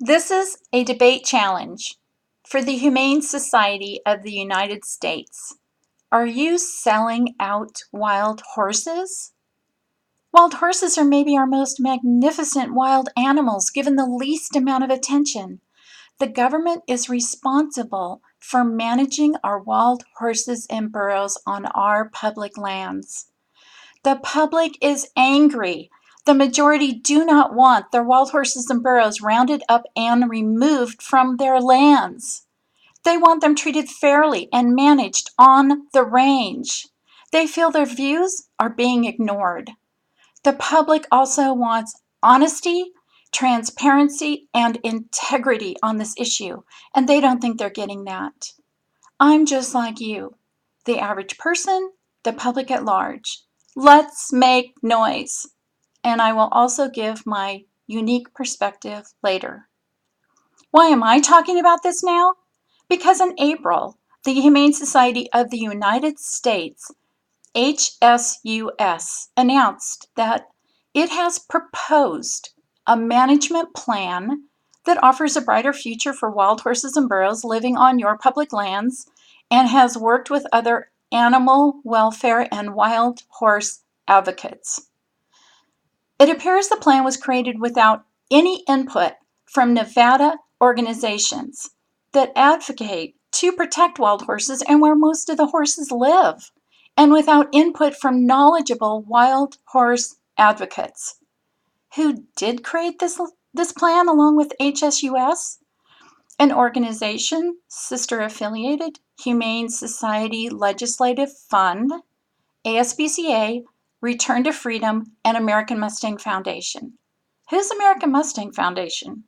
This is a debate challenge for the Humane Society of the United States. Are you selling out wild horses? Wild horses are maybe our most magnificent wild animals given the least amount of attention. The government is responsible for managing our wild horses and burros on our public lands. The public is angry. The majority do not want their wild horses and burros rounded up and removed from their lands. They want them treated fairly and managed on the range. They feel their views are being ignored. The public also wants honesty, transparency, and integrity on this issue, and they don't think they're getting that. I'm just like you, the average person, the public at large. Let's make noise. And I will also give my unique perspective later. Why am I talking about this now? Because in April, the Humane Society of the United States, HSUS, announced that it has proposed a management plan that offers a brighter future for wild horses and burros living on your public lands and has worked with other animal welfare and wild horse advocates. It appears the plan was created without any input from Nevada organizations that advocate to protect wild horses and where most of the horses live, and without input from knowledgeable wild horse advocates. Who did create this plan along with HSUS? An organization, sister affiliated, Humane Society Legislative Fund, ASPCA, Return to Freedom, and American Mustang Foundation. Who's American Mustang Foundation?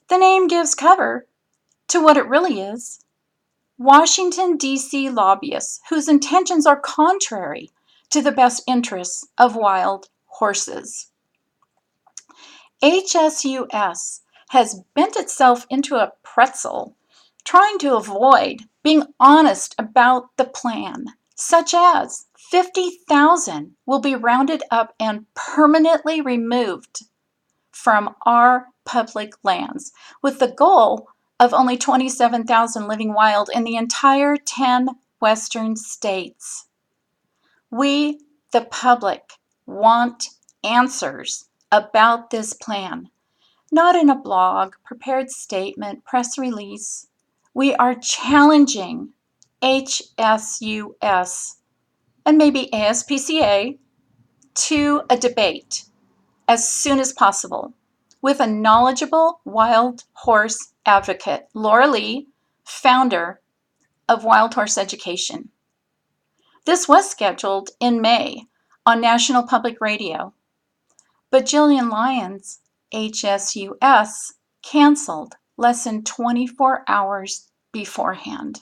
The name gives cover to what it really is. Washington, D.C. lobbyists whose intentions are contrary to the best interests of wild horses. HSUS has bent itself into a pretzel, trying to avoid being honest about the plan, such as 50,000 will be rounded up and permanently removed from our public lands, with the goal of only 27,000 living wild in the entire 10 western states. We, the public, want answers about this plan, not in a blog, prepared statement, press release. We are challenging HSUS and maybe ASPCA to a debate as soon as possible with a knowledgeable wild horse advocate, Leigh, founder of Wild Horse Education. This was scheduled in May on National Public Radio, but Jillian Lyons, HSUS, canceled less than 24 hours beforehand.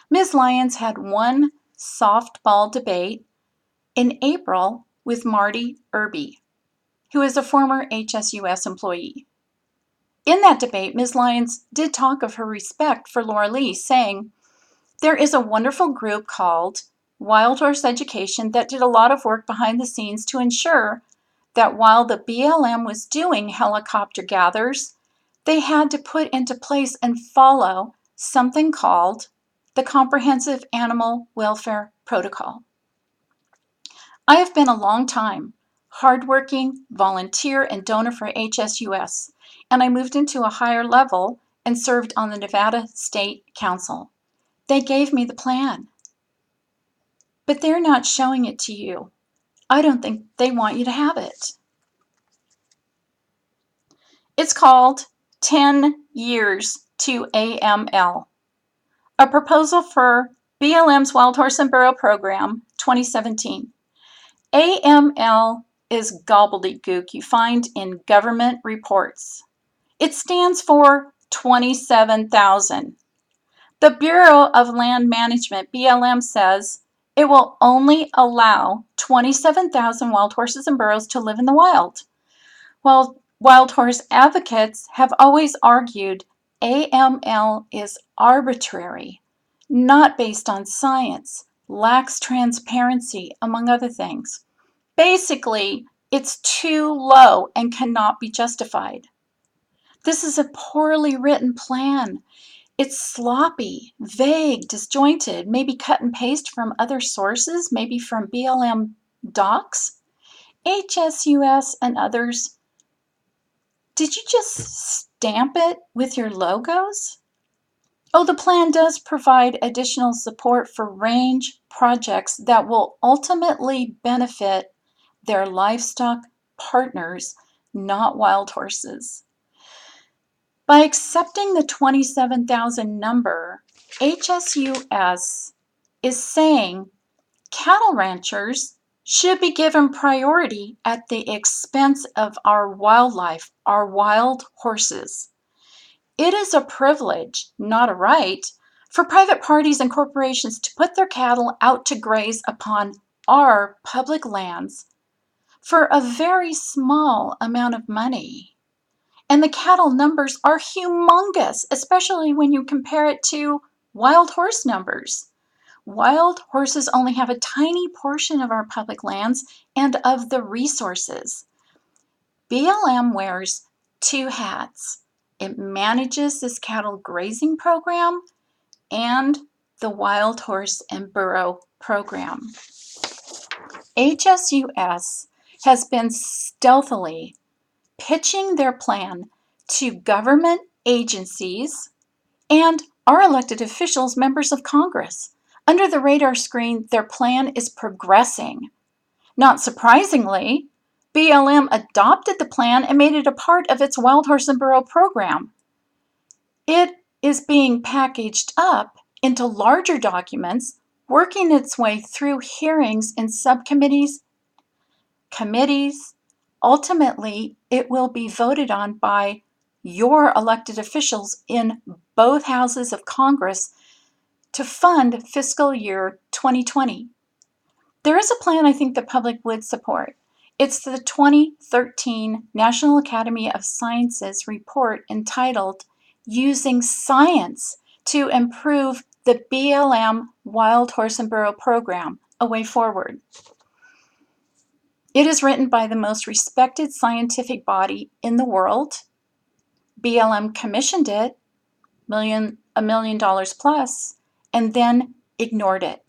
Ms. Lyons had one softball debate in April with Marty Irby, who is a former HSUS employee. In that debate, Ms. Lyons did talk of her respect for Leigh, saying, "There is a wonderful group called Wild Horse Education that did a lot of work behind the scenes to ensure that while the BLM was doing helicopter gathers, they had to put into place and follow something called the Comprehensive Animal Welfare Protocol." I have been a long time hardworking volunteer and donor for HSUS, and I moved into a higher level and served on the Nevada State Council. They gave me the plan, but they're not showing it to you. I don't think they want you to have it. It's called 10 Years to AML, a proposal for BLM's Wild Horse and Burro Program 2017. AML is gobbledygook you find in government reports. It stands for 27,000. The Bureau of Land Management, BLM, says it will only allow 27,000 wild horses and burros to live in the wild. While wild horse advocates have always argued AML is arbitrary, not based on science, lacks transparency, among other things. Basically, it's too low and cannot be justified. This is a poorly written plan. It's sloppy, vague, disjointed, maybe cut and paste from other sources, maybe from BLM docs, HSUS, and others. Did you just stamp it with your logos? Oh, the plan does provide additional support for range projects that will ultimately benefit their livestock partners, not wild horses. By accepting the 27,000 number, HSUS is saying cattle ranchers should be given priority at the expense of our wildlife, our wild horses. It is a privilege, not a right, for private parties and corporations to put their cattle out to graze upon our public lands for a very small amount of money. And the cattle numbers are humongous, especially when you compare it to wild horse numbers. Wild horses only have a tiny portion of our public lands and of the resources. BLM wears two hats. It manages this cattle grazing program and the wild horse and burro program. HSUS has been stealthily pitching their plan to government agencies and our elected officials, members of Congress. Under the radar screen, their plan is progressing. Not surprisingly, BLM adopted the plan and made it a part of its wild horse and burro program. It is being packaged up into larger documents, working its way through hearings in subcommittees, committees. Ultimately, it will be voted on by your elected officials in both houses of Congress to fund fiscal year 2020. There is a plan I think the public would support. It's the 2013 National Academy of Sciences report entitled Using Science to Improve the BLM Wild Horse and Burro Program, A Way Forward. It is written by the most respected scientific body in the world. BLM commissioned it, $1 million plus, and then ignored it.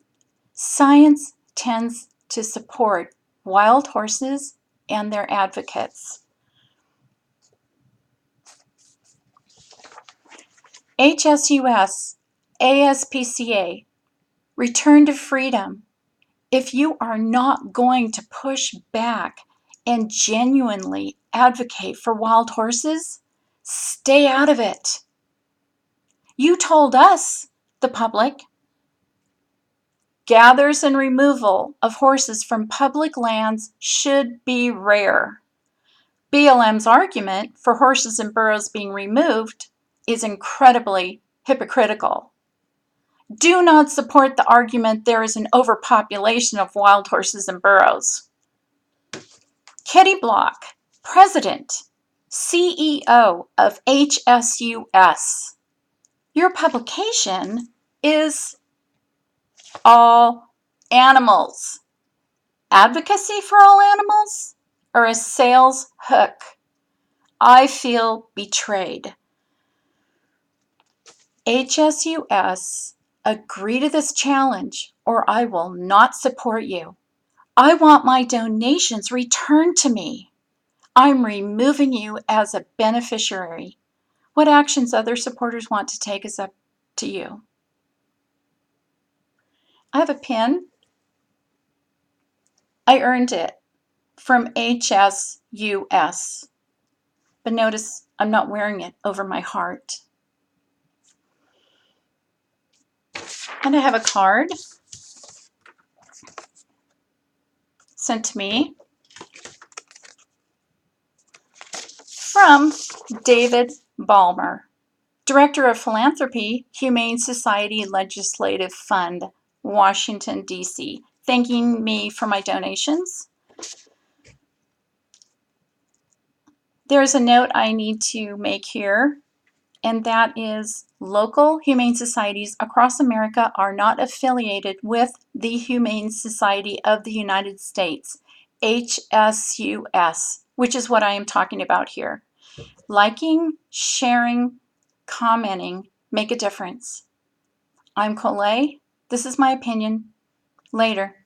Science tends to support wild horses and their advocates. HSUS, ASPCA, Return to Freedom. If you are not going to push back and genuinely advocate for wild horses, stay out of it. You told us, the public, gathers and removal of horses from public lands should be rare. BLM's argument for horses and burros being removed is incredibly hypocritical. Do not support the argument there is an overpopulation of wild horses and burros. Kitty Block, President, CEO of HSUS. Your publication is all animals. Advocacy for all animals or a sales hook? I feel betrayed. HSUS, agree to this challenge or I will not support you. I want my donations returned to me. I'm removing you as a beneficiary. What actions other supporters want to take is up to you. I have a pin. I earned it from HSUS. But notice I'm not wearing it over my heart. And I have a card sent to me from David Ballmer, Director of Philanthropy, Humane Society Legislative Fund, Washington, D.C., thanking me for my donations. There's a note I need to make here, and that is local humane societies across America are not affiliated with the Humane Society of the United States, HSUS, which is what I am talking about here. Liking, sharing, commenting make a difference. I'm Colette. This is my opinion. Later.